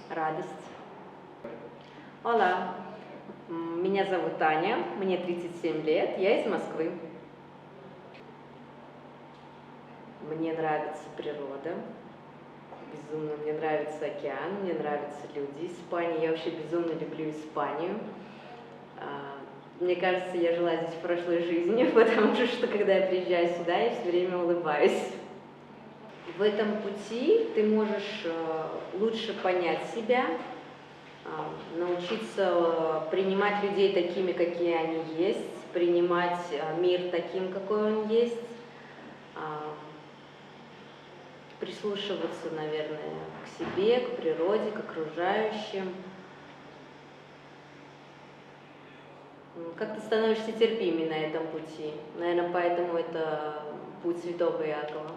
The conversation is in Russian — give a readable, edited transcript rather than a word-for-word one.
радость. Hola, меня зовут Таня, мне 37 лет, я из Москвы. Мне нравится природа, безумно мне нравится океан, мне нравятся люди Испании, я вообще безумно люблю Испанию. Мне кажется, я жила здесь в прошлой жизни, потому что когда я приезжаю сюда, я все время улыбаюсь. В этом пути ты можешь лучше понять себя, научиться принимать людей такими, какие они есть, принимать мир таким, какой он есть, прислушиваться, наверное, к себе, к природе, к окружающим. Как ты становишься терпимее на этом пути. Наверное, поэтому это путь святого Иакова.